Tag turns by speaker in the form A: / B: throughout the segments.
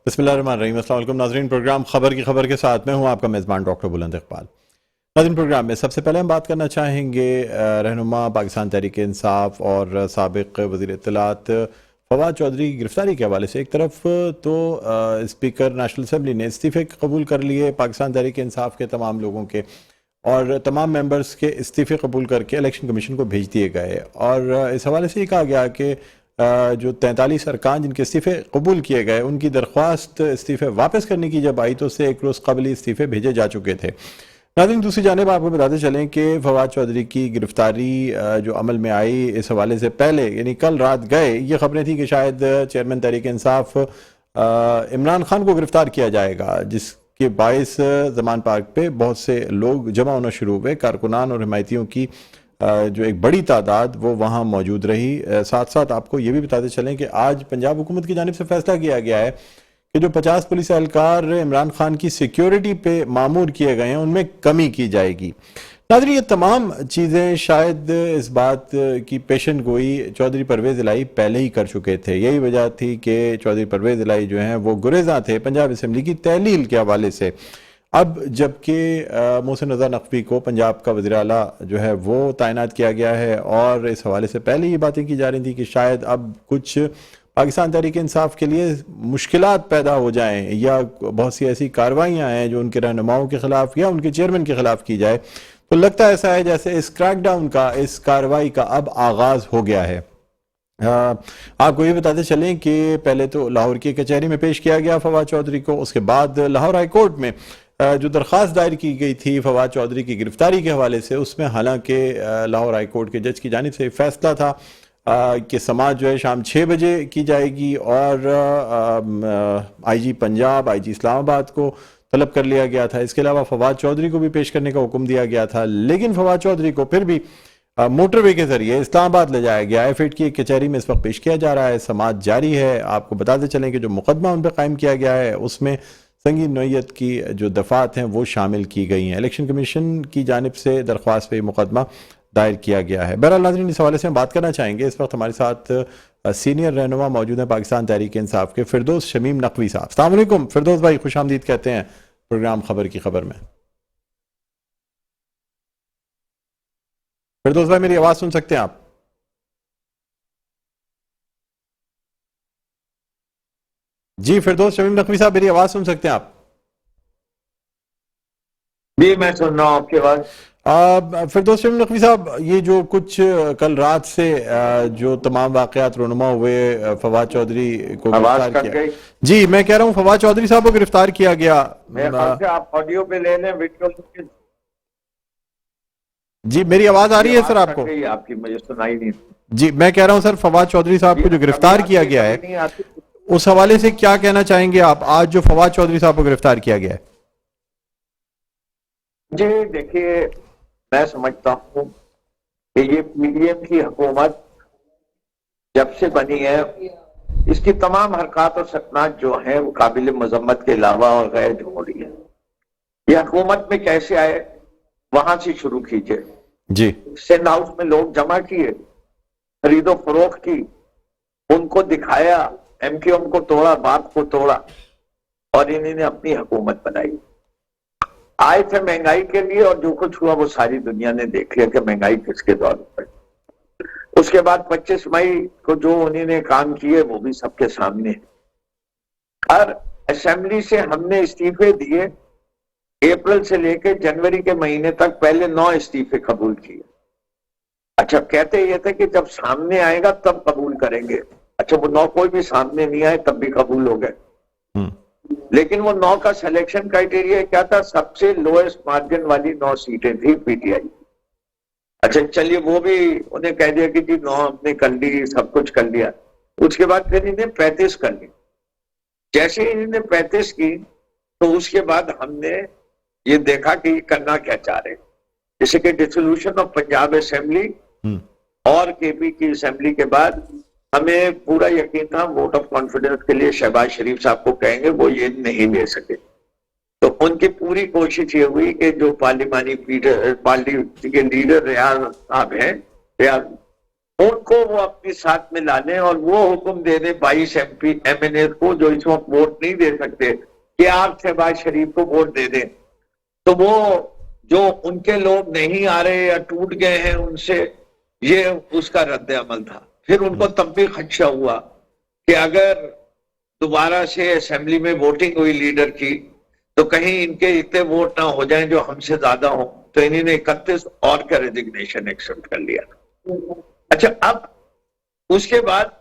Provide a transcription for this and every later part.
A: बिस्मिल्लाहिर्रहमानिर्रहीम। अस्सलाम वालेकुम नाज़रीन, प्रोग्राम खबर की खबर के साथ में हूँ आपका मेज़बान डॉक्टर बुलंद इकबाल। नाज़रीन, प्रोग्राम में सबसे पहले हम बात करना चाहेंगे रहनुमा पाकिस्तान तहरीक इंसाफ और साबिक़ वज़ीर इत्तलात फवाद चौधरी की गिरफ्तारी के हवाले से एक तरफ तो स्पीकर नेशनल असम्बली ने इस्तीफ़े कबूल कर लिए पाकिस्तान तहरीक इंसाफ के तमाम लोगों के, और तमाम मेंबर्स के इस्तीफ़े कबूल करके इलेक्शन कमीशन को भेज दिए गए। और इस हवाले से ये कहा गया कि जो 43 अरकान जिनके इस्तीफ़े कबूल किए गए, उनकी दरख्वास्त इस्तीफ़े वापस करने की जब आई तो उससे एक रोज़ कबल ही इस्तीफ़े भेजे जा चुके थे। नाज़रीन, दूसरी जानिब आपको बताते चलें कि फवाद चौधरी की गिरफ्तारी जो अमल में आई, इस हवाले से पहले यानी कल रात गए ये खबरें थी कि शायद चेयरमैन तहरीक इंसाफ इमरान खान को गिरफ्तार किया जाएगा, जिसके बायस जमान पार्क पे बहुत से लोग जमा होना शुरू हुए। कारकुनान और हिमायतियों की जो एक बड़ी तादाद वो वहाँ मौजूद रही। साथ साथ आपको ये भी बताते चलें कि आज पंजाब हुकूमत की जानिब से फैसला किया गया है कि जो 50 पुलिस एहलकार इमरान खान की सिक्योरिटी पे मामूर किए गए हैं उनमें कमी की जाएगी। नाज़रीन, ये तमाम चीज़ें शायद इस बात की पेशन गोई चौधरी परवेज़ इलाही पहले ही कर चुके थे। यही वजह थी कि चौधरी परवेज़ इलाही जो हैं वो गुरेज़ा थे पंजाब असम्बली की तहलील के हवाले से। अब जबकि मोहसिन रज़ा नकवी को पंजाब का वज़ीर आला जो है वो तैनात किया गया है, और इस हवाले से पहले ये बातें की जा रही थी कि शायद अब कुछ पाकिस्तान तहरीक इंसाफ के लिए मुश्किलात पैदा हो जाएं, या बहुत सी ऐसी कार्रवाइयाँ हैं जो उनके रहनुमाओं के ख़िलाफ़ या उनके चेयरमैन के ख़िलाफ़ की जाए। तो लगता ऐसा है जैसे इस क्रैकडाउन का, इस कार्रवाई का अब आगाज़ हो गया है। आपको ये बताते चलें कि पहले तो लाहौर की कचहरी में पेश किया गया फवाद चौधरी को, उसके बाद लाहौर हाई कोर्ट में जो दरख्वास्त दायर की गई थी फवाद चौधरी की गिरफ्तारी के हवाले से, उसमें हालांकि लाहौर हाई कोर्ट के जज की जानिब से फैसला था कि समाअत जो है शाम 6 बजे की जाएगी, और IG पंजाब, IG इस्लामाबाद को तलब कर लिया गया था। इसके अलावा फवाद चौधरी को भी पेश करने का हुक्म दिया गया था, लेकिन फवाद चौधरी को फिर भी मोटरवे के जरिए इस्लामाबाद ले जाया गया है। FIT की एक कचहरी में इस वक्त पेश किया जा रहा है, समाअत जारी है। आपको बताते चलें कि जो मुकदमा उन पर कायम किया गया है उसमें संगीन नौयत की जो दफात हैं वो शामिल की गई हैं। इलेक्शन कमीशन की जानिब से दरख्वास्त पे मुकदमा दायर किया गया है। बहरहाल नाज़रीन, इस हवाले से हम बात करना चाहेंगे। इस वक्त हमारे साथ सीनियर रहनुमा मौजूद हैं पाकिस्तान तहरीक इंसाफ के फिरदौस शमीम नकवी साहब। अस्सलाम वालेकुम फिरदौस भाई, खुश आमदीद कहते हैं प्रोग्राम खबर की खबर में। फिरदौस भाई, मेरी आवाज़ सुन सकते हैं आप? जी फिरदौस शमीम नकवी साहब, मेरी आवाज़ सुन सकते हैं आप?
B: जी, मैं सुन रहा हूँ आपकी आवाज़।
A: फिरदौस शमीम नकवी साहब, ये जो कुछ कल रात से जो तमाम वाक़यात रोनुमा हुए, फवाद चौधरी को गिरफ्तार किया। जी, मैं कह रहा हूँ फवाद चौधरी साहब को गिरफ्तार किया गया।
B: आप ऑडियो पे ले लें, वीडियो।
A: जी, मेरी आवाज़ आ रही है सर आपको?
B: आपकी मुझे सुनाई नहीं।
A: जी, मैं कह रहा हूँ सर, फवाद चौधरी साहब को जो गिरफ्तार किया गया है उस हवाले से क्या कहना चाहेंगे आप, आज जो फवाद चौधरी साहब को गिरफ्तार किया गया है?
B: जी देखिए, मैं समझता हूँ कि ये PDM की हुकूमत जब से बनी है, इसकी तमाम हरकत और सकनात जो है वो काबिल मजम्मत के अलावा और गैर हो रही है। ये हुकूमत में कैसे आए, वहां से शुरू कीजिए।
A: जी,
B: सिंध हाउस में लोग जमा किए, खरीदो फरोख्त की, उनको दिखाया, MQM को तोड़ा, बाप को तोड़ा, और इन्होंने अपनी हुकूमत बनाई। आए थे महंगाई के लिए, और जो कुछ हुआ वो सारी दुनिया ने देख लिया कि महंगाई किसके दौर पर। उसके बाद 25 मई को जो उन्होंने काम किए वो भी सबके सामने है। और असेंबली से हमने इस्तीफे दिए, अप्रैल से लेकर जनवरी के महीने तक पहले 9 इस्तीफे कबूल किए। अच्छा, कहते ये थे कि जब सामने आएगा तब कबूल करेंगे। अच्छा, वो 9 कोई भी सामने नहीं आए तब भी कबूल हो गए। लेकिन वो 9 का सिलेक्शन क्राइटेरिया क्या था? सबसे लोएस्ट मार्जिन वाली 9 सीटें थी PTI। अच्छा चलिए, वो भी उन्हें कह दिया कि जी 9 हमने कर ली, सब कुछ कर लिया। उसके बाद फिर इन्हें 35 कर ली। जैसे ही इन्हें 35 की तो उसके बाद हमने ये देखा कि करना क्या चाह रहे, जैसे कि डिसोल्यूशन ऑफ पंजाब असेंबली और KP की असेंबली के बाद हमें पूरा यकीन था वोट ऑफ कॉन्फिडेंस के लिए शहबाज शरीफ साहब को कहेंगे, वो ये नहीं दे सके। तो उनकी पूरी कोशिश ये हुई कि जो पार्टी के लीडर रियाज साहब हैं, रियाज उनको वो अपने साथ में ला लें और वो हुक्म दे दें 22 MP MNA को जो इस वक्त वोट नहीं दे सकते कि आप शहबाज शरीफ को वोट दे दें। तो वो जो उनके लोग नहीं आ रहे या टूट गए हैं उनसे, ये उसका रद्द अमल था। फिर उनको तब भी खदशा हुआ कि अगर दोबारा से असेंबली में वोटिंग हुई लीडर की तो कहीं इनके इतने वोट ना हो जाएं जो हमसे ज्यादा हो, तो इन्होंने 31 और का रेजिग्नेशन एक्सेप्ट कर लिया। अच्छा, अब उसके बाद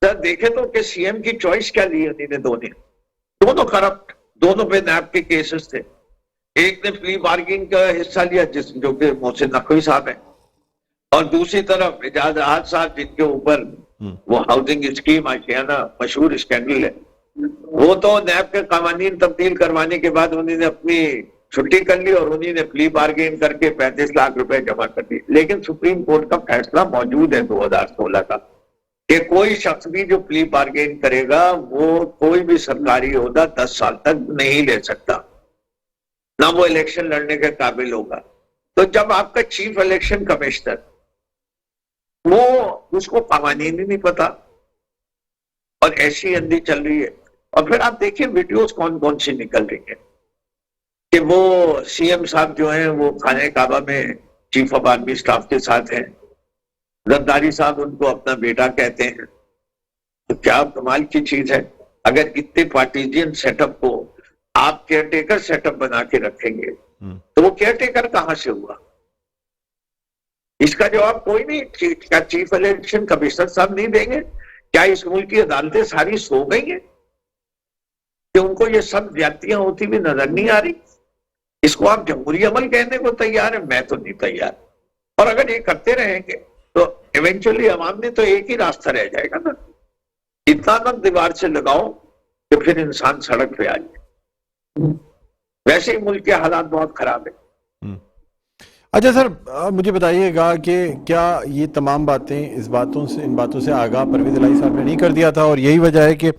B: सर देखे तो कि सीएम की चॉइस क्या ली उन्होंने, दोनों करप्ट, दोनों पे नैब के केसेस थे। एक ने प्ली बार्गिंग का हिस्सा लिया जो कि मोहसिन नकवी साहब है, और दूसरी तरफ एजाज अहद साहब जिनके ऊपर वो हाउसिंग स्कीम आशियाना मशहूर स्कैंडल है, वो तो नैब के कानून तब्दील करवाने के बाद उन्होंने अपनी छुट्टी कर ली और उन्होंने प्ली बार्गेन करके 35 लाख रुपए जमा कर दिए। लेकिन सुप्रीम कोर्ट का फैसला मौजूद है 2016 का कि कोई शख्स भी जो प्ली बार्गेन करेगा वो कोई भी सरकारी ओहदा 10 साल तक नहीं ले सकता, ना वो इलेक्शन लड़ने के काबिल होगा। तो जब आपका चीफ इलेक्शन कमिश्नर वो उसको कानून ही नहीं पता और ऐसी अंधी चल रही है, और फिर आप देखिए वीडियोस कौन कौन सी निकल रही है कि वो सीएम साहब जो हैं वो खाने काबा में चीफ ऑफ आर्मी स्टाफ के साथ हैं, जरदारी साहब उनको अपना बेटा कहते हैं। तो क्या कमाल की चीज है, अगर इतने पार्टीजियन सेटअप को आप केयरटेकर सेटअप बना के रखेंगे तो वो केयरटेकर कहां से हुआ? इसका जवाब कोई नहीं। क्या चीफ इलेक्शन कमिश्नर साहब नहीं देंगे? क्या इस मुल्क की अदालतें सारी सो गई हैं कि उनको ये सब ज्यादतियां होती हुई नजर नहीं आ रही? इसको आप जमहूरी अमल कहने को तैयार है? मैं तो नहीं तैयार। और अगर ये करते रहेंगे तो इवेंचुअली अवाम में तो एक ही रास्ता रह जाएगा ना, इतना ना दीवार से लगाओ कि फिर इंसान सड़क पे आ जाए। वैसे ही मुल्क के हालात बहुत खराब है।
A: अच्छा सर, मुझे बताइएगा कि क्या ये तमाम बातें इन बातों से आगाह परवेज इलाही साहब ने नहीं कर दिया था और यही वजह है कि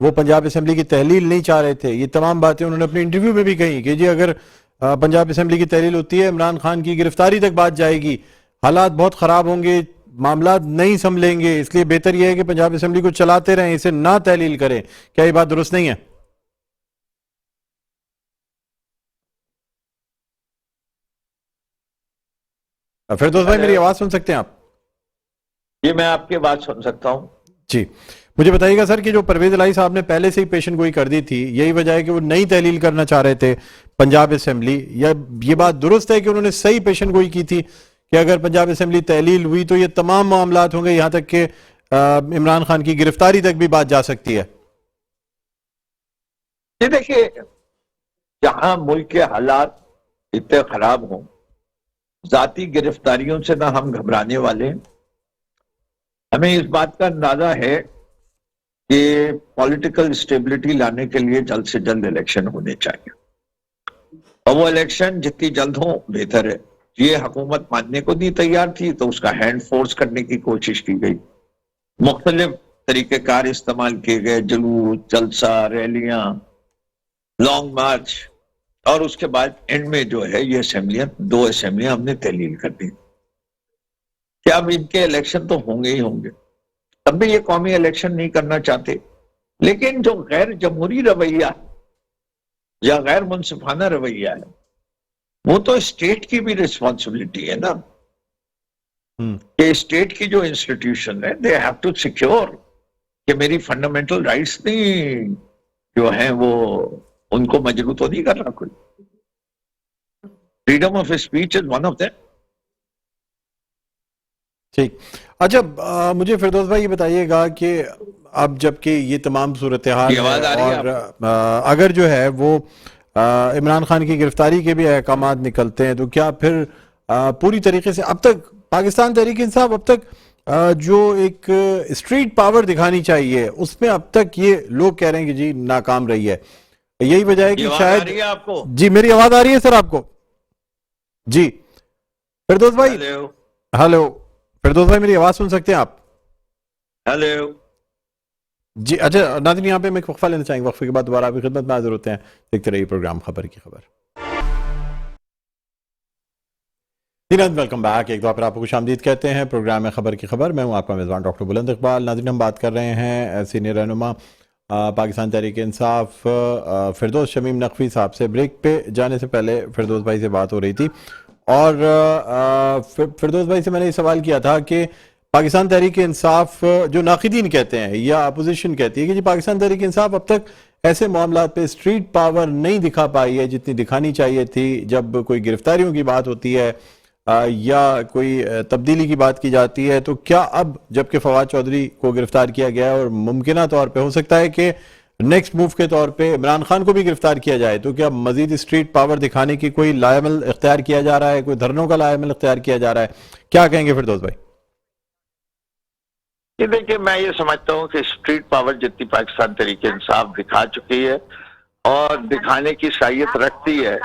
A: वो पंजाब असेंबली की तहलील नहीं चाह रहे थे? ये तमाम बातें उन्होंने अपने इंटरव्यू में भी कही कि जी अगर पंजाब असेंबली की तहलील होती है, इमरान खान की गिरफ्तारी तक बात जाएगी, हालात बहुत खराब होंगे, मामला नहीं संभलेंगे, इसलिए बेहतर यह है कि पंजाब असेंबली को चलाते रहें, इसे ना तहलील करें। क्या ये बात दुरुस्त नहीं है? फिरदौस भाई, मेरी आवाज सुन सकते हैं आप?
B: ये मैं आपकी बात सुन सकता हूँ
A: जी। मुझे बताइएगा सर कि जो परवेज इलाही साहब ने पहले से ही पेशन गोई कर दी थी, यही वजह है कि वो नई तहलील करना चाह रहे थे पंजाब असेंबली, या ये बात दुरुस्त है कि उन्होंने सही पेशन गोई की थी कि अगर पंजाब असेंबली तहलील हुई तो ये तमाम मामलात होंगे, यहां तक कि इमरान खान की गिरफ्तारी तक भी बात जा सकती है?
B: ये देखिए, जहां मुल्क के हालात इतने खराब हों, जाती गिरफ्तारियों से ना हम घबराने वाले हैं। हमें इस बात का अंदाजा है कि पॉलिटिकल स्टेबिलिटी लाने के लिए जल्द से जल्द इलेक्शन होने चाहिए, और वो इलेक्शन जितनी जल्द हो बेहतर है। ये हुकूमत मानने को नहीं तैयार थी तो उसका हैंड फोर्स करने की कोशिश की गई, मुख्तलिफ तरीकेकार इस्तेमाल किए गए, जुलूस, जलसा, रैलियां, लॉन्ग मार्च, और उसके बाद एंड में जो है ये असेंबलियां, 2 असेंबलियां हमने तहलील कर दी। क्या अब इनके इलेक्शन तो होंगे ही होंगे, तब भी ये कौमी इलेक्शन नहीं करना चाहते। लेकिन जो गैर जमहूरी रवैया या गैर मुनसिफाना रवैया है, वो तो स्टेट की भी रिस्पॉन्सिबिलिटी है ना, कि स्टेट की जो इंस्टीट्यूशन है दे हैव टू सिक्योर कि मेरी फंडामेंटल राइट्स नहीं जो है वो उनको मजबूत तो नहीं कर रहा कोई। Freedom of speech is one of them.
A: ठीक। अच्छा, मुझे फिरदौस भाई ये बताइएगा कि अब जबकि ये तमाम सूरत हाल है और अगर जो है वो इमरान खान की गिरफ्तारी के भी अहकाम निकलते हैं, तो क्या फिर पूरी तरीके से अब तक पाकिस्तान तहरीक इंसाफ अब तक जो एक स्ट्रीट पावर दिखानी चाहिए उसमें अब तक ये लोग कह रहे हैं कि जी नाकाम रही है? यही वजह है कि शायद
B: आपको
A: जी मेरी आवाज आ रही है सर आपको? जी फिरदौस भाई, हेलो फिरदौस भाई, मेरी आवाज सुन सकते हैं आप?
B: हेलो
A: जी। अच्छा नाज़रीन, यहाँ पे मैं एक वक्फा लेना चाहेंगे, वक्फे के बाद दोबारा आपकी खिदमत में हाजिर होते हैं। देखते रहिए प्रोग्राम खबर की खबर। Welcome back. एक बार आपको खुशामदीद कहते हैं प्रोग्राम में खबर की खबर। मैं हूं आपका मेज़बान डॉक्टर बुलंद इकबाल। नाज़रीन, हम बात कर रहे हैं सीनियर रहनुमा पाकिस्तान तहरीक इंसाफ फिरदौस शमीम नकवी साहब से। ब्रेक पे जाने से पहले फिरदौस भाई से बात हो रही थी और फिरदौस भाई से मैंने ये सवाल किया था कि पाकिस्तान तहरीक इंसाफ जो नाक़िदीन कहते हैं या अपोजिशन कहती है कि जी पाकिस्तान तहरीक इंसाफ अब तक ऐसे मामला पे स्ट्रीट पावर नहीं दिखा पाई है जितनी दिखानी चाहिए थी। जब कोई गिरफ्तारियों की बात होती है या कोई तब्दीली की बात की जाती है, तो क्या अब जबकि फवाद चौधरी को गिरफ्तार किया गया है और मुमकिना तौर पे हो सकता है कि नेक्स्ट मूव के तौर पे इमरान खान को भी गिरफ्तार किया जाए, तो क्या मजीद स्ट्रीट पावर दिखाने की कोई लायमल इख्तियार किया जा रहा है, कोई धरनों का लायमल इख्तियार किया जा रहा है? क्या कहेंगे फिरदौस भाई?
C: ये देखिए, मैं ये समझता हूँ कि स्ट्रीट पावर जितनी पाकिस्तान तहरीक इंसाफ दिखा चुकी है और दिखाने की साहियत रखती है,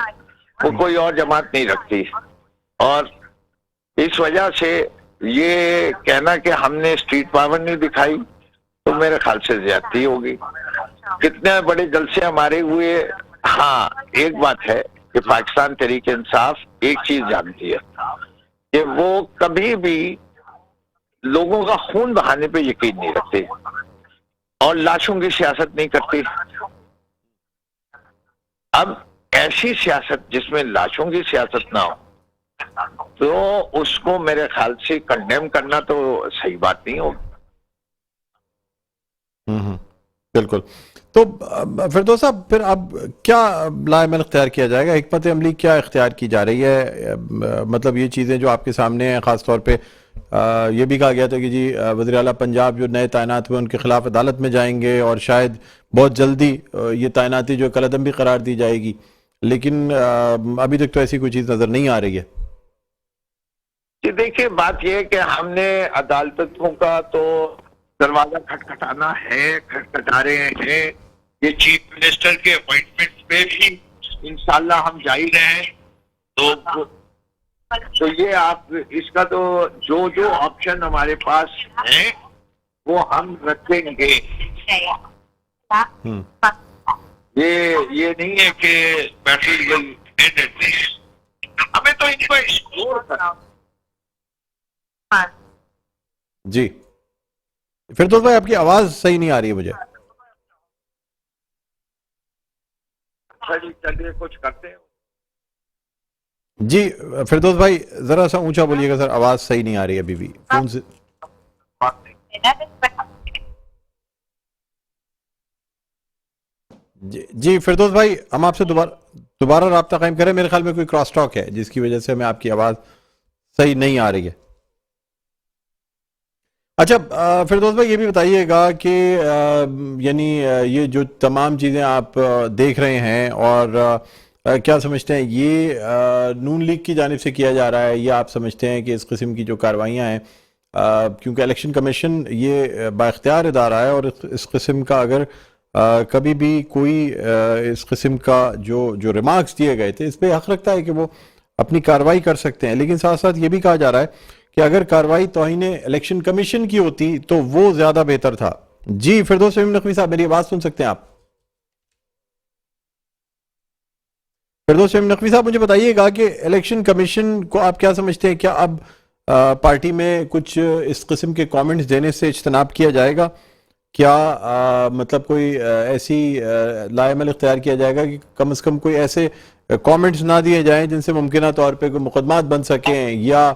C: वो कोई और जमात नहीं रखती। और इस वजह से ये कहना कि हमने स्ट्रीट पावर नहीं दिखाई तो मेरे ख्याल से ज्यादती होगी। कितने बड़े जलसे हमारे हुए। हाँ, एक बात है कि पाकिस्तान तहरीक इंसाफ एक चीज जानती है कि वो कभी भी लोगों का खून बहाने पे यकीन नहीं रखते और लाशों की सियासत नहीं करती। अब ऐसी सियासत जिसमें लाशों की सियासत ना हो तो उसको मेरे ख्याल से कंडेम करना तो सही बात नहीं होगी।
A: बिल्कुल। तो फिरदौस साहब, फिर अब क्या लायमल इख्तियार किया जाएगा? हिकमत अमली क्या इख्तियार की जा रही है? मतलब ये चीज़ें जो आपके सामने हैं, ख़ास तौर पे ये भी कहा गया था कि जी वज़ीर आला पंजाब जो नए तैनात हुए उनके खिलाफ अदालत में जाएंगे और शायद बहुत जल्दी ये तैनाती जो कलअदम भी करार दी जाएगी, लेकिन अभी तक तो ऐसी कोई चीज़ नज़र नहीं आ रही है।
C: कि देखिए, बात यह है कि हमने अदालतों का तो दरवाजा खटखटाना है, खटखटा रहे हैं। ये चीफ मिनिस्टर के अपॉइंटमेंट पे भी इंशाल्लाह हम जा ही रहे हैं। तो ये आप इसका तो जो ऑप्शन हमारे पास है वो हम रखेंगे। ये नहीं है कि battle will and at this. हमें तो इनको एक्सप्लोर करना।
A: जी फिरदौस भाई, आपकी आवाज सही नहीं आ रही है मुझे।
C: चलिए कुछ करते हैं।
A: जी फिरदौस भाई, जरा सा ऊंचा बोलिएगा सर, आवाज सही नहीं आ रही है अभी भी फोन से। जी फिरदौस भाई, हम आपसे दोबारा राब्ता कायम करें। मेरे ख्याल में कोई क्रॉस टॉक है जिसकी वजह से हमें आपकी आवाज सही नहीं आ रही है। अच्छा फिरदौस भाई, ये भी बताइएगा कि यानी ये जो तमाम चीज़ें आप देख रहे हैं और क्या समझते हैं ये नून लीग की जानिब से किया जा रहा है, या आप समझते हैं कि इस किस्म की जो कार्रवाइयाँ हैं, क्योंकि इलेक्शन कमीशन ये बाइख्तियार इदारा है और इस किस्म का अगर कभी भी कोई इस किस्म का जो रिमार्क्स दिए गए थे, इस पर हक रखता है कि वो अपनी कार्रवाई कर सकते हैं, लेकिन साथ साथ ये भी कहा जा रहा है कि अगर कार्रवाई तौहीन इलेक्शन कमीशन की होती तो वो ज्यादा बेहतर था। जी फिरदौस शमीम नकवी साहब, मेरी आवाज सुन सकते हैं आप? फिरदौस शमीम नकवी साहब, मुझे बताइएगा कि इलेक्शन कमीशन को आप क्या समझते हैं? क्या अब पार्टी में कुछ इस किस्म के कमेंट्स देने से इज्तनाब किया जाएगा? क्या मतलब कोई ऐसी लायमल इख्तियार किया जाएगा कि कम से कम कोई ऐसे कमेंट्स ना दिए जाएं जिनसे मुमकिन तौर पे कोई मुकदमात बन सकें या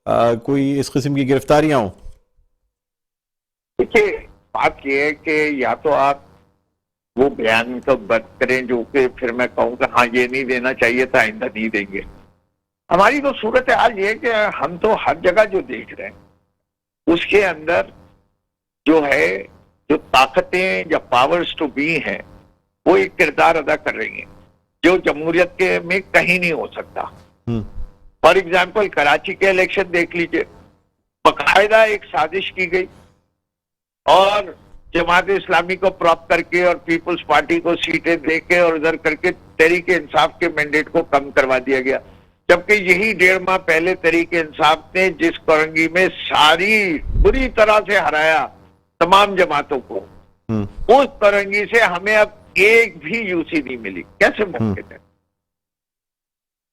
A: कोई इस किस्म की गिरफ्तारियां हो?
C: देखिए, बात यह है कि या तो आप वो बयान तो बंद करें जो कि फिर मैं कहूँ कि हाँ ये नहीं देना चाहिए था, आइंदा नहीं देंगे। हमारी तो सूरत हाल ये है कि हम तो हर जगह जो देख रहे हैं उसके अंदर जो है, जो ताकतें या पावर्स टू बी हैं, वो एक किरदार अदा कर रही हैं जो जमहूरियत के में कहीं नहीं हो सकता। फॉर एग्जाम्पल कराची के इलेक्शन देख लीजिए, बाकायदा एक साजिश की गई और जमात इस्लामी को प्रॉप करके और पीपल्स पार्टी को सीटें देके और उधर करके तहरीक इंसाफ के मैंडेट को कम करवा दिया गया। जबकि यही 1.5 माह पहले तहरीक इंसाफ ने जिस कोरंगी में सारी बुरी तरह से हराया तमाम जमातों को, उस कोरंगी से हमें अब एक भी यूसी नहीं मिली। कैसे मुमकिन है?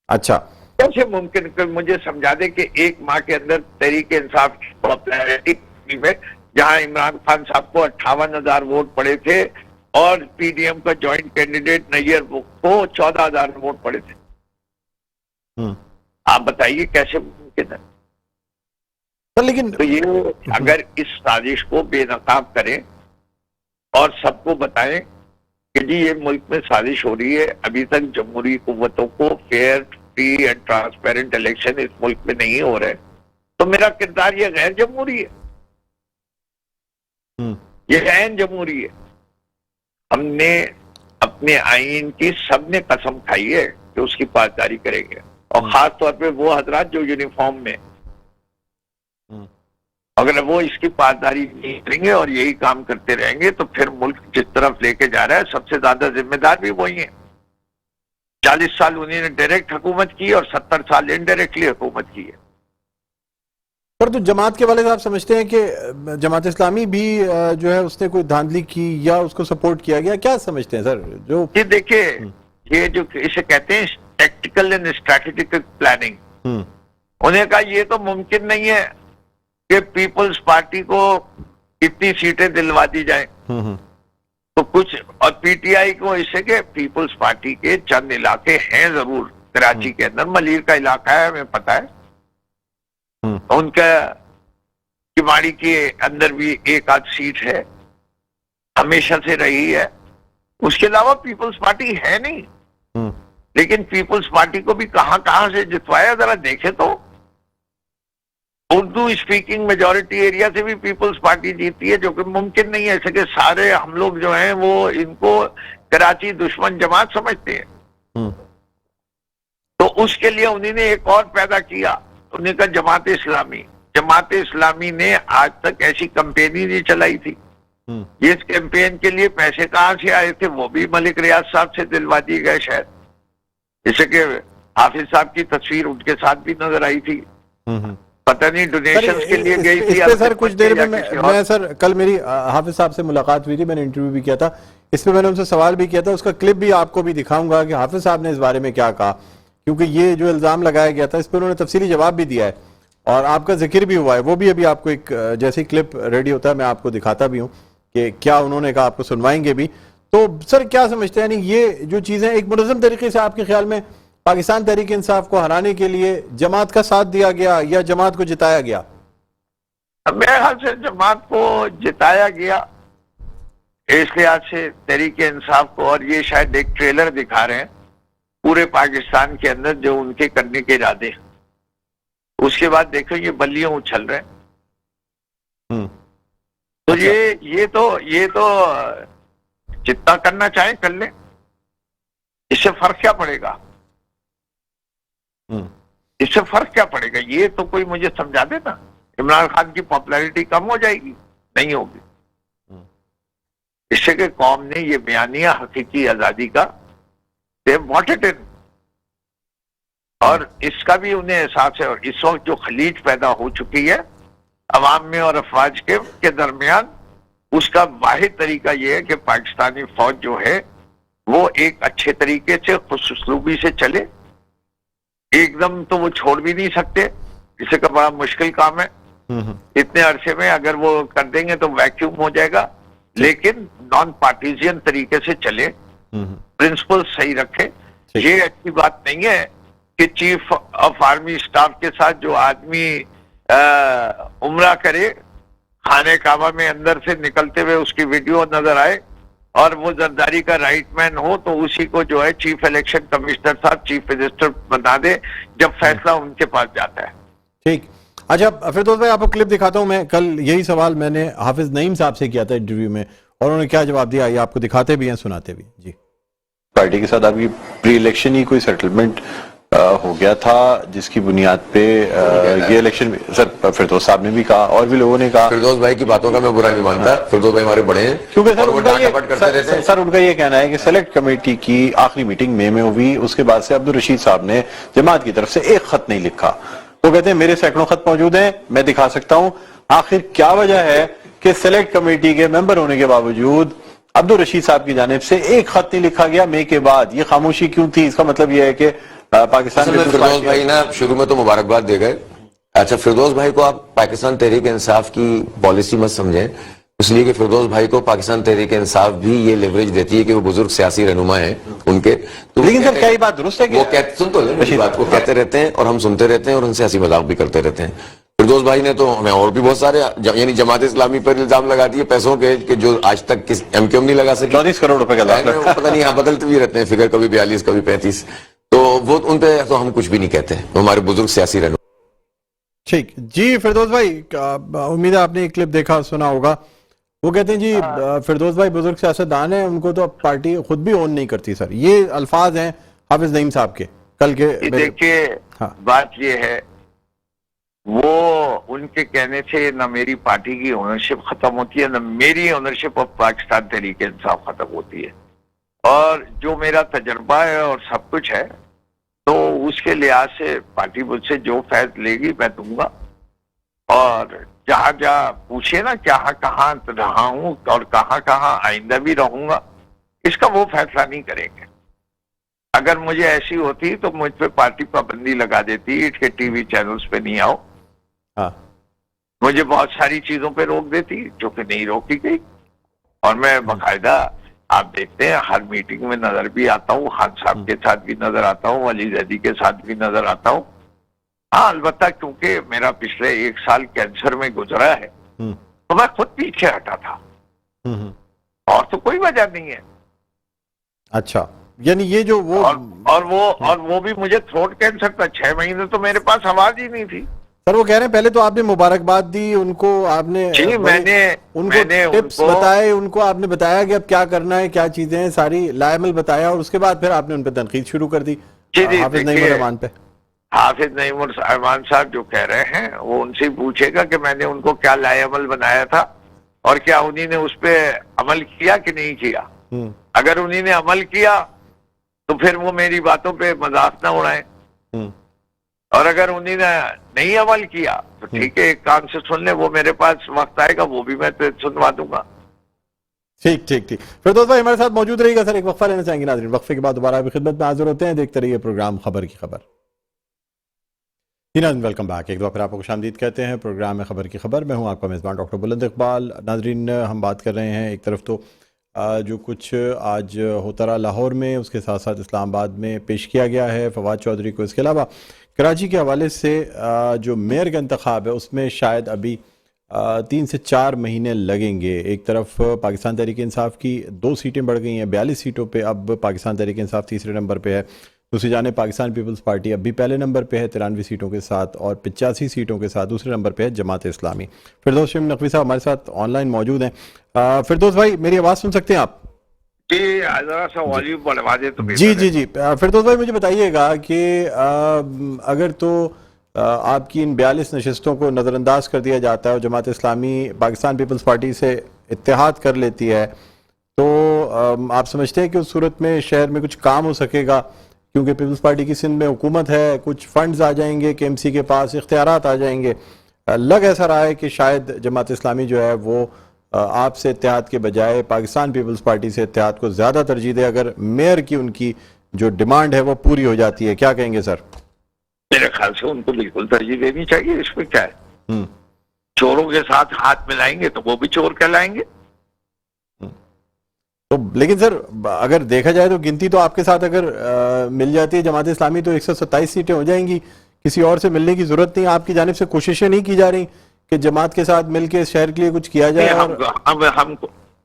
A: अच्छा,
C: कैसे मुमकिन कि मुझे समझा दे कि एक माह के अंदर तहरीक इंसाफ की पॉपुलैरिटी में, जहां इमरान खान साहब को 58,000 वोट पड़े थे और पीडीएम का जॉइंट कैंडिडेट नैयर को 14,000 वोट पड़े थे, आप बताइए कैसे मुमकिन है?
A: लेकिन
C: तो ये अगर इस साजिश को बेनकाब करें और सबको बताएं कि जी ये मुल्क में साजिश हो रही है, अभी तक जमहूरी कुव्वतों को fair, free and transparent election इस मुल्क में नहीं हो रहे, तो मेरा किरदार ये गैर जमहूरी है, ये गैर जमहूरी है। हमने अपने आईन की सबने कसम खाई है कि उसकी पासदारी करेंगे, और खास तौर पे वो हजरात जो यूनिफॉर्म में, अगर वो इसकी पासदारी नहीं करेंगे और यही काम करते रहेंगे तो फिर मुल्क जिस तरफ लेके जा रहा है सबसे ज्यादा जिम्मेदार भी वही है। 40 साल उन्होंने डायरेक्ट हुकूमत की और 70 साल इनडायरेक्टली हुकूमत की है।
A: पर तो जमात के वाले साहब समझते हैं कि जमात इस्लामी भी जो है उसने कोई धांधली की या उसको सपोर्ट किया गया, क्या समझते हैं सर? जो
C: ये देखिए, ये जो इसे कहते हैं टैक्टिकल एंड स्ट्रैटेजिक प्लानिंग, उन्हें कहा ये तो मुमकिन नहीं है कि पीपल्स पार्टी को कितनी सीटें दिलवा दी जाए, तो कुछ, और पीटीआई को इससे कि पीपल्स पार्टी के चंद इलाके हैं जरूर कराची के अंदर, मलीर का इलाका है हमें पता है, उनका किमाड़ी के अंदर भी एक आध सीट है, हमेशा से रही है, उसके अलावा पीपल्स पार्टी है नहीं। लेकिन पीपल्स पार्टी को भी कहां से जितवाया जरा देखे तो। उर्दू स्पीकिंग मेजॉरिटी एरिया से भी पीपल्स पार्टी जीती है, जो कि मुमकिन नहीं है। ऐसे कि सारे हम लोग जो हैं वो इनको कराची दुश्मन जमात समझते हैं, तो उसके लिए उन्होंने एक और पैदा किया, उन्होंने कहा जमात इस्लामी। जमात इस्लामी ने आज तक ऐसी कैंपेन ही नहीं चलाई थी। इस कैंपेन के लिए पैसे कहां से आए थे वो भी मलिक रियाज साहब से दिलवा दिए गए शायद, जैसे कि हाफिज साहब की तस्वीर उनके साथ भी नजर आई थी, पता नहीं डोनेशन के लिए गई थी।
A: सर कुछ देर में मैं सर कल मेरी हाफिज साहब से मुलाकात हुई थी, मैंने इंटरव्यू भी किया था, इस पे मैंने उनसे सवाल भी किया था, उसका क्लिप भी आपको भी दिखाऊंगा कि हाफिज साहब ने इस बारे में क्या कहा, क्योंकि ये जो इल्जाम लगाया गया था इस पर उन्होंने तफसीली जवाब भी दिया है और आपका जिक्र भी हुआ है। वो भी अभी आपको एक जैसे क्लिप रेडी होता है मैं आपको दिखाता भी हूँ कि क्या उन्होंने कहा, आपको सुनवाएंगे भी। तो सर क्या समझते हैं, यानी ये जो चीजें एक मुनज़्ज़म तरीके से आपके ख्याल में पाकिस्तान तहरीक इंसाफ को हराने के लिए जमात का साथ दिया गया या जमात को जिताया गया?
C: मेरे ख्याल से जमात को जिताया गया इस लिहाज से तहरीक इंसाफ को, और ये शायद एक ट्रेलर दिखा रहे हैं पूरे पाकिस्तान के अंदर जो उनके करने के इरादे, उसके बाद देखो ये बल्लियां उछल रहे हैं। तो ये तो जितना करना चाहें कर लें, इससे फर्क क्या पड़ेगा? इससे फर्क क्या पड़ेगा? ये तो कोई मुझे समझा देना, इमरान खान की पॉपुलैरिटी कम हो जाएगी? नहीं होगी। इससे कि कौम ने ये बयानिया हकीकी आजादी का दे वांटेड इट, और इसका भी उन्हें एहसास है। और इस वक्त जो खलीज पैदा हो चुकी है अवाम में और अफवाज के दरमियान, उसका वाहिद तरीका यह है कि पाकिस्तानी फौज जो है वो एक अच्छे तरीके से खुशउस्लूबी से चले। एकदम तो वो छोड़ भी नहीं सकते, इसे का बड़ा मुश्किल काम है। इतने अरसे में अगर वो कर देंगे तो वैक्यूम हो जाएगा, लेकिन नॉन पार्टीजियन तरीके से चले, प्रिंसिपल सही रखे। ये अच्छी बात नहीं है कि चीफ ऑफ आर्मी स्टाफ के साथ जो आदमी उम्रा करे, खाने काबा में अंदर से निकलते हुए उसकी वीडियो नजर आए और वो जरदारी का राइट मैन हो, तो उसी को जो है चीफ इलेक्शन कमिश्नर साहब, चीफ मिनिस्टर बना दे जब फैसला उनके पास जाता है।
A: ठीक। अच्छा फिरदौस भाई, आपको क्लिप दिखाता हूं। मैं कल यही सवाल मैंने हाफिज नईम साहब से किया था इंटरव्यू में, और उन्होंने क्या जवाब दिया ये आपको दिखाते भी हैं, सुनाते भी। जी,
D: पार्टी के साथ आपकी प्री इलेक्शन ही कोई सेटलमेंट हो गया था जिसकी बुनियाद पे ये इलेक्शन में, सर फिरदौस साहब ने भी कहा और भी लोगों ने कहा।
E: फिरदौस भाई की बातों का मैं बुरा नहीं मानता, फिरदौस भाई हमारे बड़े हैं,
D: क्योंकि
E: सर
D: उनका ये कहना है कि सेलेक्ट कमेटी की आखिरी मीटिंग मई में हुई, उसके बाद से अब्दुल रशीद साहब ने जमात की तरफ से एक खत नहीं लिखा। वो कहते हैं मेरे सैकड़ों खत मौजूद हैं, मैं दिखा सकता हूं। आखिर क्या वजह है कि सेलेक्ट कमेटी के मेंबर होने के बावजूद अब्दुल रशीद साहब की जानिब से एक खत नहीं लिखा गया मई के बाद? ये खामोशी क्यों थी? इसका मतलब यह है कि पाकिस्तान
E: असल में फिरदौस भाई ना शुरू में तो मुबारकबाद दे गए। अच्छा, फिरदौस भाई को आप पाकिस्तान तहरीक इंसाफ की पॉलिसी मत समझें, इसलिए कि फिरदौस भाई को पाकिस्तान तहरीक इंसाफ भी ये लेवरेज देती है कि वो बुजुर्ग सियासी रहनुमा हैं उनके। तो
D: लेकिन सर क्या ये बात दुरुस्त है कि
E: वो कहते, सुन तो ले मेरी बात, वो कहते रहते हैं और हम सुनते रहते हैं और उनसे हंसी मजाक भी करते रहते हैं। फिरदौस भाई ने तो हमें और भी बहुत सारे यानी जमात इस्लामी पर इल्जाम लगा दिए पैसों के कि जो आज तक किस एमक्यूएम नहीं लगा सकी।
D: 34 करोड़ रुपए का लाभ।
E: पता नहीं, यहाँ बदलते भी रहते हैं फिगर, कभी 42 कभी 35। तो वो उन पे तो हम कुछ भी नहीं कहते, वो हमारे बुजुर्ग सियासी रहनुमा।
A: ठीक जी फिरदौस भाई, उम्मीद है आपने एक क्लिप देखा सुना होगा। वो कहते हैं जी फिरदौस भाई बुजुर्ग सियासतदान है, उनको तो पार्टी खुद भी ओन नहीं करती सर। ये अल्फाज हैं हाफिज नईम साहब के कल के।
C: देखिए
A: हाँ।
C: बात ये है, वो उनके कहने से न मेरी पार्टी की ओनरशिप खत्म होती है, न मेरी ओनरशिप ऑफ पाकिस्तान तहरीक इंसाफ खत्म होती है। और जो मेरा तजर्बा है और सब कुछ है, तो उसके लिहाज से पार्टी मुझसे जो फैसला लेगी मैं दूंगा। और जहां जहां पूछे ना कहाँ कहाँ रहा हूं और कहाँ कहाँ आइंदा भी रहूंगा, इसका वो फैसला नहीं करेंगे। अगर मुझे ऐसी होती तो मुझ पे पार्टी पाबंदी लगा देती कि टीवी चैनल्स पे नहीं आओ।
A: हाँ।
C: मुझे बहुत सारी चीजों पे रोक देती, जो कि नहीं रोकी गई। और मैं बाकायदा, आप देखते हैं हर मीटिंग में नजर भी आता हूँ, खान साहब के साथ भी नजर आता हूँ, अली जैदी के साथ भी नजर आता हूँ। हाँ, अलबत्ता क्योंकि मेरा पिछले 1 साल कैंसर में गुजरा है, तो मैं खुद पीछे हटा था, और तो कोई वजह नहीं है।
A: अच्छा, यानी ये जो वो
C: और वो भी मुझे थ्रोट कैंसर था। 6 महीने तो मेरे पास आवाज ही नहीं थी।
A: सर वो कह रहे हैं पहले तो आपने मुबारकबाद दी उनको, आपने
C: जी मैंने
A: टिप्स बताए, उनको आपने बताया कि अब क्या करना है, क्या चीजें हैं, सारी लायमल बताया, और उसके बाद फिर आपने उन पर तनकीद शुरू कर दी हाफिज नईम रहमान पे।
C: हाफिज नईम रहमान साहब जो कह रहे हैं, वो उनसे पूछेगा कि मैंने उनको क्या लायमल बनाया था और क्या उन्हीं ने उस पर अमल किया कि नहीं किया। अगर उन्हीं ने अमल किया तो फिर वो मेरी बातों पे मजाक ना उड़ाए, और अगर उन्हीं ने नहीं अमल किया तो ठीक है, एक कान से सुन ले, वो मेरे पास वक्त आएगा वो भी मैं सुनवा दूंगा।
A: ठीक ठीक ठीक। फिरदौस भाई हमारे साथ मौजूद रहेगा सर, एक वक्फा लेना चाहेंगे नाज़रीन, वक्फे के बाद दोबारा आपकी खिदमत में हाजिर होते हैं। देखते रहिए प्रोग्राम खबर की खबर। नाज़रीन वेलकम बैक, एक बार फिर आपको खुशामदीद कहते हैं प्रोग्राम में खबर की खबर। मैं हूं आपका मेज़बान डॉक्टर बुलंद इकबाल। नाज़रीन हम बात कर रहे हैं, एक तरफ तो जो कुछ आज होता रहा लाहौर में, उसके साथ साथ इस्लामाबाद में पेश किया गया है फवाद चौधरी को। इसके अलावा कराची के हवाले से जो मेयर का इंतखाब है उसमें शायद अभी 3 से 4 महीने लगेंगे। एक तरफ पाकिस्तान तहरीक इंसाफ की 2 सीटें बढ़ गई हैं, 42 सीटों पे अब पाकिस्तान तहरीक इंसाफ तीसरे नंबर पे है। दूसरी जानिब पाकिस्तान पीपल्स पार्टी अब भी पहले नंबर पे है 93 सीटों के साथ, और 85 सीटों के साथ दूसरे नंबर पे है जमात इस्लामी। फिरदौस शमीम नकवी साहब हमारे साथ ऑनलाइन मौजूद हैं। फिरदौस भाई मेरी आवाज़ सुन सकते हैं आप?
C: जी जरा सा वॉल्यूम बढ़वा दे तो
A: जी जी जी। फिरदौस भाई मुझे बताइएगा कि अगर तो आपकी इन 42 नशस्तों को नज़रअंदाज कर दिया जाता है और जमात इस्लामी पाकिस्तान पीपल्स पार्टी से इत्तेहाद कर लेती है, तो आप समझते हैं कि उस सूरत में शहर में कुछ काम हो सकेगा? क्योंकि पीपल्स पार्टी की सिंध में हुकूमत है, कुछ फंड्स आ जाएंगे KMC के पास, इख्तियारात आ जाएंगे। लग ऐसा रहा है कि शायद जमात इस्लामी जो है वो आपसे इत्तेहाद के बजाय पाकिस्तान पीपल्स पार्टी से इत्तेहाद को ज़्यादा तरजीह दे, अगर मेयर की उनकी जो डिमांड है वो पूरी हो जाती है। क्या कहेंगे सर?
C: मेरे ख्याल से उनको बिल्कुल तरजीह देनी चाहिए। इसमें क्या है, चोरों के साथ हाथ मिलाएंगे तो वो भी चोर कहलाएंगे।
A: तो लेकिन सर अगर देखा जाए तो गिनती तो आपके साथ अगर मिल जाती है जमात इस्लामी तो 127 सीटें हो जाएंगी, किसी और से मिलने की जरूरत नहीं। आपकी जानिब से कोशिशें नहीं की जा रही कि जमात के साथ मिलकर शहर के लिए कुछ किया जाए?
C: हम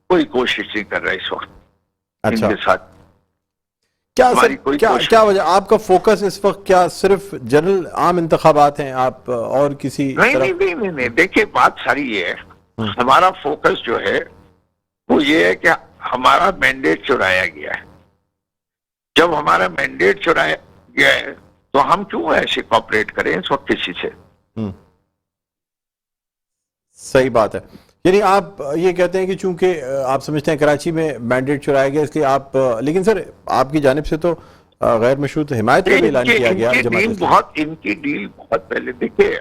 C: कोई कोशिश नहीं कर रहे इस वक्त।
A: अच्छा,
C: इनके साथ
A: क्या सर क्या वजह, आपका फोकस इस वक्त क्या सिर्फ जनरल आम इंतखाबात हैं आप और किसी
C: नहीं, देखिए बात सारी ये है, हमारा फोकस जो है वो ये है कि हमारा मैंडेट चुराया गया है। जब हमारा मैंडेट चुराया गया है तो हम क्यों ऐसे कॉपरेट करें इस वक्त किसी से?
A: सही बात है। यानी आप ये कहते हैं कि चूंकि आप समझते हैं कराची में मैंडेट चुराया गया इसलिए आप, लेकिन सर आपकी जानिब से तो गैर मशरूत हिमायत का भी ऐलान किया गया।
C: इनकी डील बहुत पहले, देखिए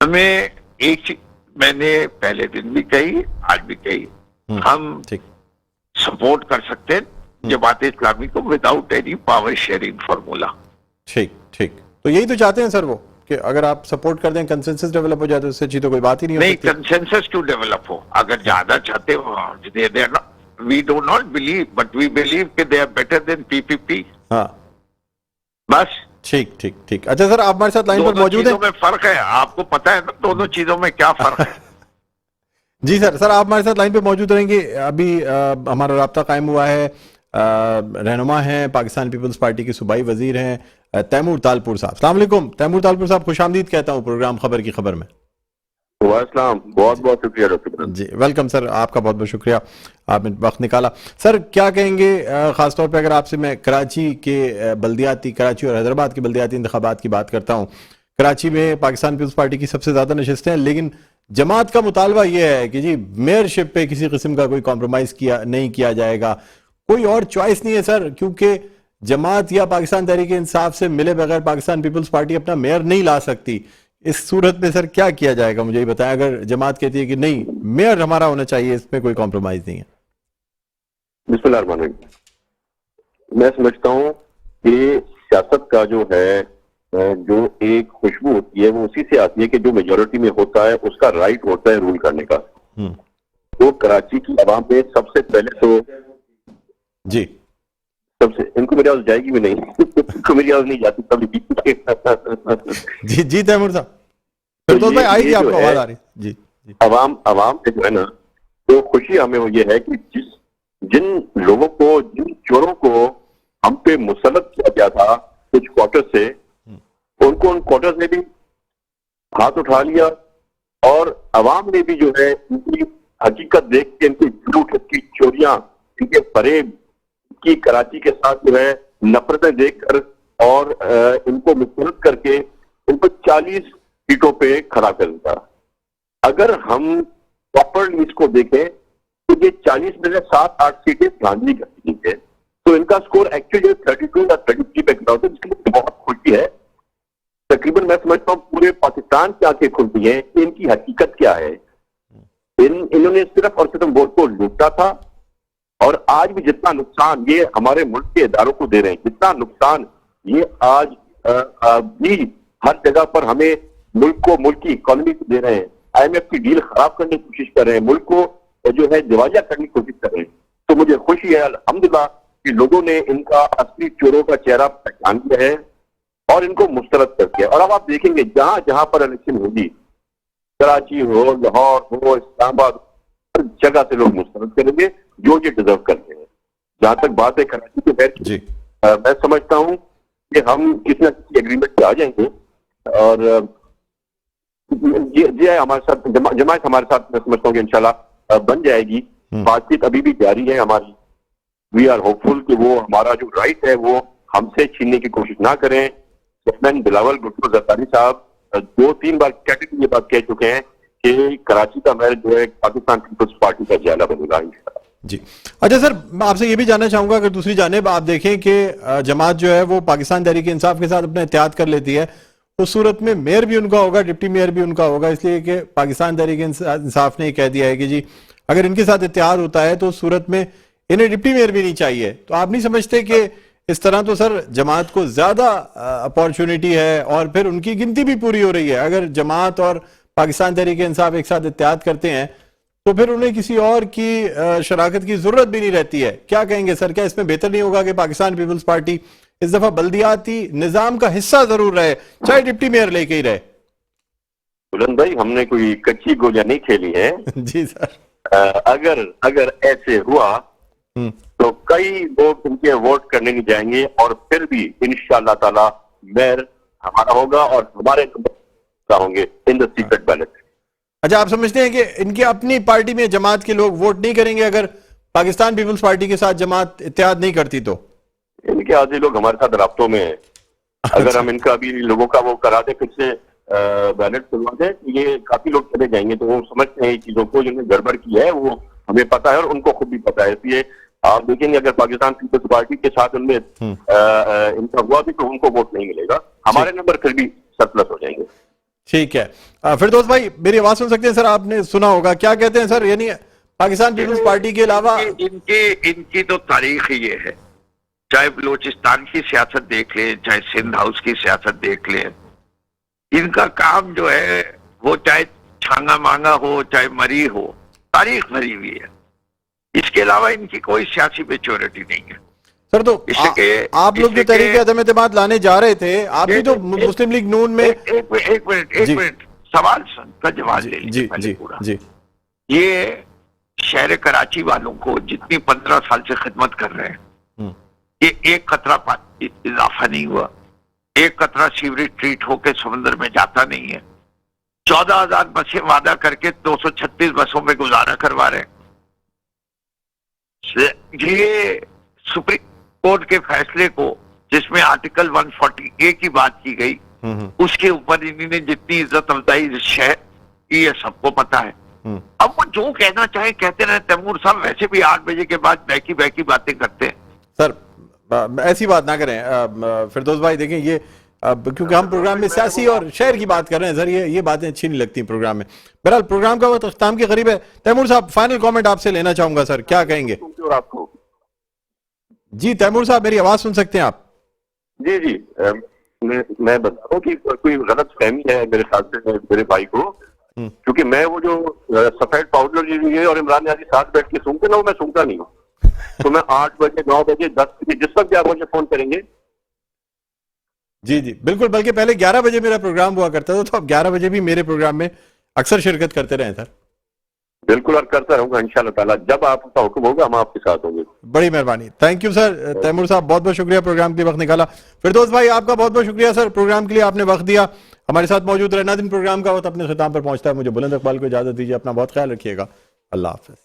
C: हमें एक चीज मैंने पहले दिन भी कही, आज भी कही, हम सपोर्ट कर सकते हैं जमात इस्लामी को without any power sharing formula.
A: ठीक ठीक, तो यही तो चाहते हैं सर वो, कि अगर आप सपोर्ट कर दें, कंसेंसस डेवलप हो जाए, तो इससे अच्छी तो कोई बात ही नहीं हो
C: नहीं,
A: सकती।
C: कंसेंसस टू डेवलप हो, अगर ज्यादा चाहते हो, we do not believe, but we believe कि they are better than PPP.
A: हाँ
C: बस
A: ठीक ठीक ठीक। अच्छा सर, आप हमारे साथ लाइन पर
C: दोनों
A: मौजूद हैं?
C: चीजों में फर्क है, आपको पता है ना दोनों चीजों में क्या फर्क है।
A: जी सर, सर आप हमारे साथ लाइन पे मौजूद रहेंगे। अभी हमारा राब्ता कायम हुआ है, रहनुमा हैं पाकिस्तान पीपल्स पार्टी के सूबाई वजीर हैं तैमूर तालपुर साहब। अस्सलाम वालेकुम तैमूर तालपुर साहब, खुशामदीद कहता हूँ प्रोग्राम खबर की खबर में।
F: वालेकुम, बहुत बहुत शुक्रिया डॉक्टर।
A: जी वेलकम सर, आपका बहुत बहुत शुक्रिया, आपने वक्त निकाला। सर क्या कहेंगे, खासतौर पे अगर आपसे मैं कराची के बल्दियाती, कराची और हैदराबाद के बल्दियाती इंतखाबात की बात करता हूँ। कराची में पाकिस्तान पीपल्स पार्टी की सबसे ज्यादा नशिस्तें हैं, लेकिन जमात का मुतालबा यह है कि जी मेयरशिप पे किसी किस्म का कोई कॉम्प्रोमाइज नहीं किया जाएगा। कोई और चॉइस नहीं है सर, क्योंकि जमात या पाकिस्तान तहरीक इंसाफ से मिले बगैर पाकिस्तान पीपल्स पार्टी अपना मेयर नहीं ला सकती। इस सूरत में सर क्या किया जाएगा, मुझे ये बताएं। अगर जमात कहती है कि नहीं मेयर हमारा होना चाहिए, इसमें कोई कॉम्प्रोमाइज नहीं है।
F: बिस्मिल्लाह, मैं समझता हूँ कि सियासत का जो है, जो एक खुशबू होती है वो उसी से आती है कि जो मेजोरिटी में होता है उसका राइट होता है रूल करने का। तो कराची की आवाम में सबसे पहले तो
A: जी
F: सबसे, इनको मेरी आवाज जाएगी भी नहीं इनको मेरी आवाज नहीं जाती कभी।
A: जी जी तैमूर साहब, फिर तो भाई आएगी, आपको आवाज आ रही जी जी।
F: आवाम में जो है ना, तो खुशी हमें वो ये है कि जिन लोगों को, जिन चोरों को हम पे मुसल्लत किया गया था कुछ क्वार्टर से, उनको उन क्वार्टर से भी हाथ उठा लिया, और अवाम ने भी जो है इनकी हकीकत देख के, इनकी झूठ, इनकी चोरियां, इनके फरेब की कराची के साथ जो है नफरतें देखकर और इनको मुस्तरद करके इनको 40 सीटों पे खड़ा कर दिया। अगर हम प्रॉपरली इसको देखें तो ये 40 में से 7-8 सीटें गांधी करती है, तो इनका स्कोर एक्चुअली 32 या 33 पे खड़ा होता है, जिसके लिए बहुत खुशी है। तकरीबन मैं समझता हूँ पूरे पाकिस्तान की आंखें खुलती हैं कि इनकी हकीकत क्या है। इन्होंने सिर्फ और सिर्फ वोट को लूटा था, और आज भी जितना नुकसान ये हमारे मुल्क के इदारों को दे रहे हैं, जितना नुकसान ये आज भी हर जगह पर हमें मुल्क की इकोनॉमी को दे रहे हैं, IMF की डील खराब करने की कोशिश कर रहे हैं, मुल्क को जो है दिवालिया करने की कोशिश कर रहे हैं। तो मुझे खुशी है अल्हम्दुलिल्लाह कि लोगों ने इनका असली चोरों का चेहरा पहचान किया है और इनको मुस्तरद कर दिया। और अब आप देखेंगे जहां जहां पर इलेक्शन होगी, कराची हो, लाहौर हो, इस्लामाबाद, हर जगह से लोग मुस्तरद करेंगे जो ये डिजर्व करते हैं। जहां तक बात है कराची के बैठ
A: जी,
F: मैं समझता हूं कि हम किसी न किसी एग्रीमेंट पे आ जाएंगे, और ये हमारे साथ जमात हमारे साथ मैं समझता हूँ कि इंशाल्लाह बन जाएगी। बातचीत अभी भी जारी है हमारी। वी आर होपफुल कि वो हमारा जो राइट है वो हमसे छीनने की कोशिश ना करें। चेयरमैन बिलावल भुट्टो जरदारी साहब 2-3 बार कैटेगरी ये बात कह चुके हैं कि कराची का मेयर जो है पाकिस्तान पीपल्स पार्टी का जिला बनेगा
A: जी। अच्छा सर, मैं आपसे ये भी जानना चाहूंगा, अगर दूसरी जानिब आप देखें कि जमात जो है वो पाकिस्तान तहरीक इंसाफ के साथ अपना इत्तेहाद कर लेती है, उस सूरत में मेयर भी उनका होगा, डिप्टी मेयर भी उनका होगा, इसलिए कि पाकिस्तान तहरीक इंसाफ ने कह दिया है कि जी अगर इनके साथ इत्तेहाद होता है तो उस सूरत में इन्हें डिप्टी मेयर भी नहीं चाहिए। तो आप नहीं समझते कि इस तरह तो सर जमात को ज्यादा अपॉर्चुनिटी है, और फिर उनकी गिनती भी पूरी हो रही है। अगर जमात और पाकिस्तान तहरीक इंसाफ एक साथ इत्तेहाद करते हैं तो फिर उन्हें किसी और की शराकत की जरूरत भी नहीं रहती है। क्या कहेंगे सर, क्या इसमें बेहतर नहीं होगा कि पाकिस्तान पीपल्स पार्टी इस दफा बल्दियाती निजाम का हिस्सा जरूर रहे, चाहे डिप्टी मेयर लेके ही रहे?
F: बुलंद भाई, हमने कोई कच्ची गोलियां नहीं खेली है।
A: जी सर।
F: अगर ऐसे हुआ तो कई लोग उनके वोट करने नहीं जाएंगे, और फिर भी इंशाअल्लाह ताला मेयर हमारा होगा और हमारे होंगे इन द सीक्रेट बैलेट।
A: अच्छा, आप समझते हैं कि इनकी अपनी पार्टी में जमात के लोग वोट नहीं करेंगे अगर पाकिस्तान पीपल्स पार्टी के साथ जमात इत्तेहाद नहीं करती? तो
F: इनके आधे लोग हमारे साथ राब्तों में हैं। अगर हम इनका अभी लोगों का वो करा दे, फिर से बैलेट खुलवा दे, ये काफी लोग चले जाएंगे। तो वो समझते हैं चीजों को, जिन्होंने गड़बड़ की है वो हमें पता है और उनको खुद भी पता है। इसलिए आप देखेंगे अगर पाकिस्तान पीपल्स पार्टी के साथ उनमें इनका हुआ भी तो उनको वोट नहीं मिलेगा, हमारे नंबर फिर भी सरप्लस हो जाएंगे।
A: ठीक है। फिरदौस भाई, मेरी आवाज सुन सकते हैं सर? आपने सुना होगा, क्या कहते हैं सर? यानी पाकिस्तान पीपल्स पार्टी के अलावा
C: इनकी तो तारीख ही ये है चाहे बलोचिस्तान की सियासत देख लें, चाहे सिंध हाउस की सियासत देख लें, इनका काम जो है वो चाहे छांगा मांगा हो चाहे मरी हो, तारीख भरी हुई है। इसके अलावा इनकी कोई सियासी मेच्योरिटी नहीं है।
A: सर तो आप लोग जो तहरीक अदम एतमाद लाने जा रहे थे, आप भी तो मुस्लिम लीग नून में
C: एक मिनट सवाल का जवाब ले लीजिए पहले पूरा।
A: जी
C: ये शहर कराची वालों को जितनी 15 साल से खिदमत कर रहे हैं, ये एक कतरा इजाफा नहीं हुआ, एक कतरा सीवरेज ट्रीट होकर समंदर में जाता नहीं है। 14,000 बसें वादा करके 236 बसों में गुजारा करवा रहे हैं। ये सुप्रीम कोर्ट के फैसले को, जिसमें आर्टिकल 140A की बात की गई, उसके ऊपर इन्होंने जितनी इज्जत अफजाई शहर की ये सबको पता है। अब वो जो कहना चाहे कहते रहे। तैमूर साहब वैसे भी 8 बजे के बाद बैकी बातें करते हैं।
A: सर ऐसी बात ना करें फिरदौस भाई, देखें ये क्योंकि हम प्रोग्राम में सियासी और शहर की बात कर रहे हैं सर, ये बातें अच्छी नहीं लगती प्रोग्राम में। बहरहाल प्रोग्राम का वक्त अख्ताम के करीब है। तैमूर साहब फाइनल कमेंट आपसे लेना चाहूंगा सर, क्या कहेंगे?
F: आपको
A: जी तैमूर साहब, मेरी आवाज सुन सकते हैं आप?
F: जी जी, मैं बता रहा हूँ कि कोई गलत फहमी है मेरे ख्याल से मेरे भाई को, क्योंकि मैं वो जो सफेद पाउडर लीजिए और इमरान यानी साथ बैठ के सूंघते ना, वो मैं सूंघता नहीं हूँ। तो मैं 8 बजे 9 बजे 10 बजे जिस वक्त भी आप मुझे फोन करेंगे।
A: जी जी बिल्कुल, बल्कि पहले 11 बजे मेरा प्रोग्राम हुआ करता था, तो अब 11 बजे भी मेरे प्रोग्राम में अक्सर शिरकत करते रहे सर।
F: बिल्कुल, और करता रहूंगा इंशाल्लाह ताला, जब आपका हुक्म होगा हम आपके साथ होंगे।
A: बड़ी मेहरबानी, थैंक यू सर। तैमूर साहब बहुत बहुत शुक्रिया प्रोग्राम के लिए वक्त निकाला। फिरदौस भाई आपका बहुत बहुत शुक्रिया सर, प्रोग्राम के लिए आपने वक्त दिया, हमारे साथ मौजूद रहे। नाज़रीन प्रोग्राम का वक्त अपने ख़िताम पर पहुंचता है, मुझे बुलंद इकबाल को इजाजत दीजिए, अपना बहुत ख्याल रखिएगा, अल्लाह हाफिज।